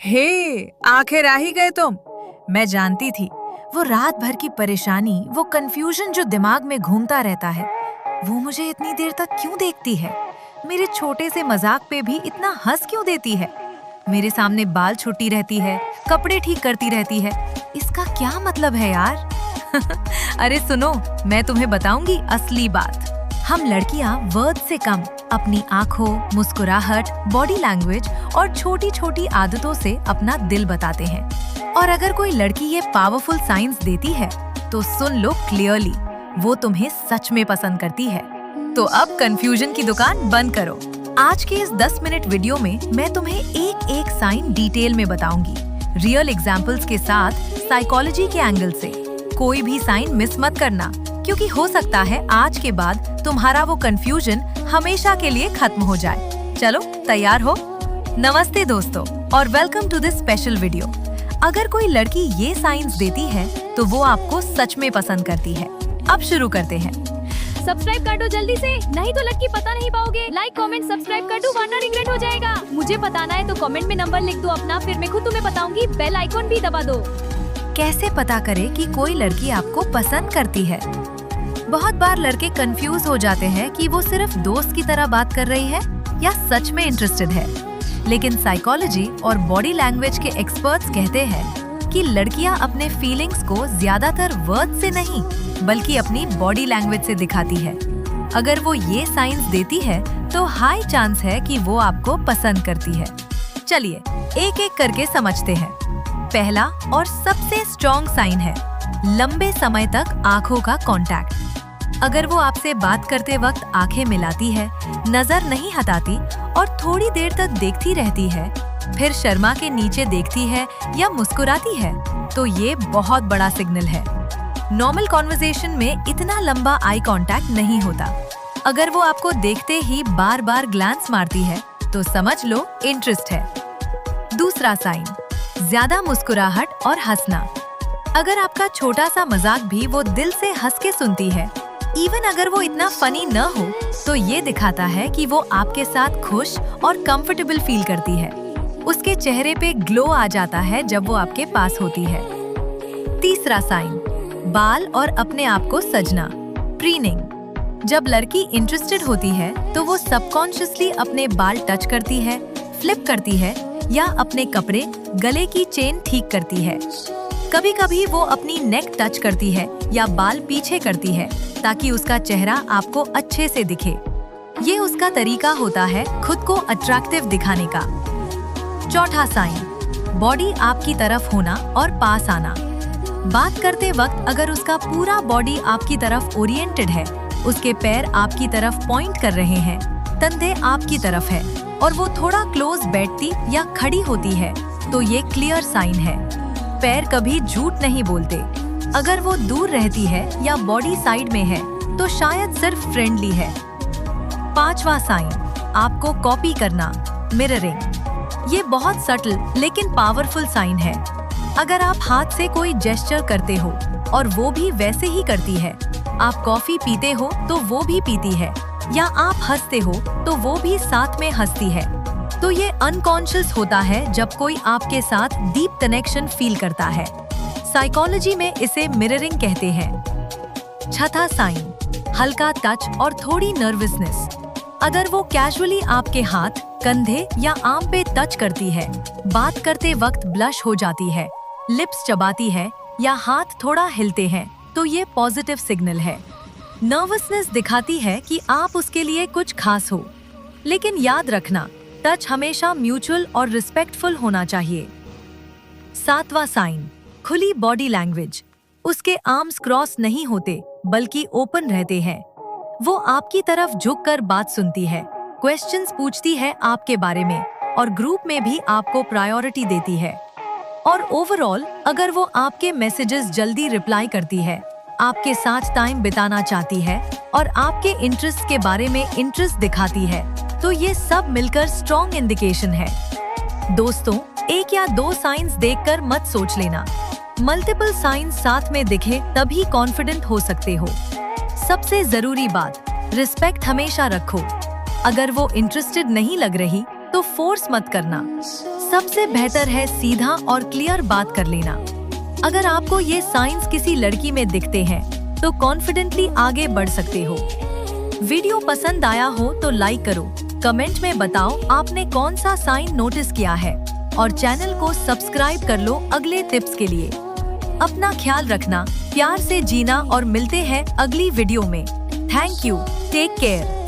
हे, आखिर आ ही गए तुम। मैं जानती थी वो रात भर की परेशानी, वो कंफ्यूजन जो दिमाग में घूमता रहता है, वो मुझे इतनी देर तक क्यों देखती है। मेरे छोटे से मजाक पे भी इतना हंस क्यों देती है। मेरे सामने बाल छुट्टी रहती है, कपड़े ठीक करती रहती है। इसका क्या मतलब है यार? अरे सुनो, मैं तुम्हें बताऊंगी असली बात। हम लड़कियां वर्ड से कम अपनी आंखों, मुस्कुराहट, बॉडी लैंग्वेज और छोटी छोटी आदतों से अपना दिल बताते हैं। और अगर कोई लड़की ये पावरफुल साइंस देती है तो सुन लो क्लियरली, वो तुम्हें सच में पसंद करती है। तो अब कंफ्यूजन की दुकान बंद करो। आज के इस 10 मिनट वीडियो में मैं तुम्हें एक एक साइन डिटेल में बताऊंगी, रियल एग्जाम्पल्स के साथ, साइकोलॉजी के एंगल से। कोई भी साइन मिस मत करना, क्योंकि हो सकता है आज के बाद तुम्हारा वो कंफ्यूजन हमेशा के लिए खत्म हो जाए। चलो तैयार हो? नमस्ते दोस्तों और welcome to this special video. अगर कोई लड़की ये साइंस देती है तो वो आपको सच में पसंद करती है। अब शुरू करते हैं। सब्सक्राइब कर दो जल्दी से, नहीं तो लड़की पता नहीं पाओगे। लाइक कमेंट सब्सक्राइब कर दो वरना रिग्रेट हो जाएगा। मुझे बताना है तो कमेंट में नंबर लिख दो अपना, फिर मैं खुद तुम्हें बताऊंगी। बेल आइकॉन भी दबा दो। कैसे पता करें कि कोई लड़की आपको पसंद करती है? बहुत बार लड़के कंफ्यूज हो जाते हैं कि वो सिर्फ दोस्त की तरह बात कर रही है या सच में इंटरेस्टेड है। लेकिन साइकोलॉजी और बॉडी लैंग्वेज के एक्सपर्ट्स कहते हैं कि लड़कियां अपने फीलिंग्स को ज्यादातर वर्ड से नहीं बल्कि अपनी बॉडी लैंग्वेज से दिखाती है। अगर वो ये साइंस देती है तो हाई चांस है कि वो आपको पसंद करती है। चलिए एक एक करके समझते हैं। पहला और सबसे स्ट्रॉन्ग साइन है लंबे समय तक आंखों का कांटेक्ट। अगर वो आपसे बात करते वक्त आंखें मिलाती है, नजर नहीं हटाती और थोड़ी देर तक देखती रहती है, फिर शर्मा के नीचे देखती है या मुस्कुराती है, तो ये बहुत बड़ा सिग्नल है। नॉर्मल कॉन्वर्सेशन में इतना लंबा आई कांटेक्ट नहीं होता। अगर वो आपको देखते ही बार बार ग्लांस मारती है तो समझ लो इंटरेस्ट है। दूसरा साइन, ज्यादा मुस्कुराहट और हंसना। अगर आपका छोटा सा मजाक भी वो दिल से हंस के सुनती है, इवन अगर वो इतना फनी न हो, तो ये दिखाता है कि वो आपके साथ खुश और कंफर्टेबल फील करती है। उसके चेहरे पे ग्लो आ जाता है जब वो आपके पास होती है। तीसरा साइन, बाल और अपने आप को सजना, प्रीनिंग। जब लड़की इंटरेस्टेड होती है तो वो सबकॉन्शियसली अपने बाल टच करती है, फ्लिप करती है या अपने कपड़े, गले की चेन ठीक करती है। कभी कभी वो अपनी नेक टच करती है या बाल पीछे करती है ताकि उसका चेहरा आपको अच्छे से दिखे। ये उसका तरीका होता है खुद को अट्रैक्टिव दिखाने का। चौथा साइन, बॉडी आपकी तरफ होना और पास आना। बात करते वक्त अगर उसका पूरा बॉडी आपकी तरफ ओरिएंटेड है, उसके पैर आपकी तरफ पॉइंट कर रहे हैं, कंधे आपकी तरफ है और वो थोड़ा क्लोज बैठती या खड़ी होती है, तो ये क्लियर साइन है। पैर कभी झूठ नहीं बोलते। अगर वो दूर रहती है या बॉडी साइड में है तो शायद सिर्फ फ्रेंडली है। पांचवा साइन, आपको कॉपी करना, मिररिंग। ये बहुत सटल लेकिन पावरफुल साइन है। अगर आप हाथ से कोई जेस्चर करते हो और वो भी वैसे ही करती है, आप कॉफी पीते हो तो वो भी पीती है, या आप हंसते हो तो वो भी साथ में हंसती है, तो ये अनकॉन्शियस होता है जब कोई आपके साथ डीप कनेक्शन फील करता है। साइकोलॉजी में इसे मिररिंग कहते हैं। छठा साइन, हल्का टच और थोड़ी नर्वसनेस। अगर वो कैजुअली आपके हाथ, कंधे या आर्म पे टच करती है, बात करते वक्त ब्लश हो जाती है, लिप्स चबाती है या हाथ थोड़ा हिलते हैं, तो ये पॉजिटिव सिग्नल है। नर्वसनेस दिखाती है कि आप उसके लिए कुछ खास हो। लेकिन याद रखना, टच हमेशा म्यूचुअल और रिस्पेक्टफुल होना चाहिए। सातवां साइन, खुली बॉडी लैंग्वेज। उसके आर्म्स क्रॉस नहीं होते बल्कि ओपन रहते हैं। वो आपकी तरफ झुककर बात सुनती है, क्वेश्चंस पूछती है आपके बारे में और ग्रुप में भी आपको प्रायोरिटी देती है। और ओवरऑल अगर वो आपके मैसेजेस जल्दी रिप्लाई करती है, आपके साथ टाइम बिताना चाहती है और आपके इंटरेस्ट के बारे में इंटरेस्ट दिखाती है, तो ये सब मिलकर स्ट्रॉन्ग इंडिकेशन है। दोस्तों, एक या दो साइंस देखकर मत सोच लेना। मल्टीपल साइंस साथ में दिखे तभी कॉन्फिडेंट हो सकते हो। सबसे जरूरी बात, रिस्पेक्ट हमेशा रखो। अगर वो इंटरेस्टेड नहीं लग रही तो फोर्स मत करना। सबसे बेहतर है सीधा और क्लियर बात कर लेना। अगर आपको ये साइंस किसी लड़की में दिखते हैं तो कॉन्फिडेंटली आगे बढ़ सकते हो। वीडियो पसंद आया हो तो लाइक करो, कमेंट में बताओ आपने कौन सा साइन नोटिस किया है और चैनल को सब्सक्राइब कर लो अगले टिप्स के लिए। अपना ख्याल रखना, प्यार से जीना और मिलते हैं अगली वीडियो में। Thank you, take care.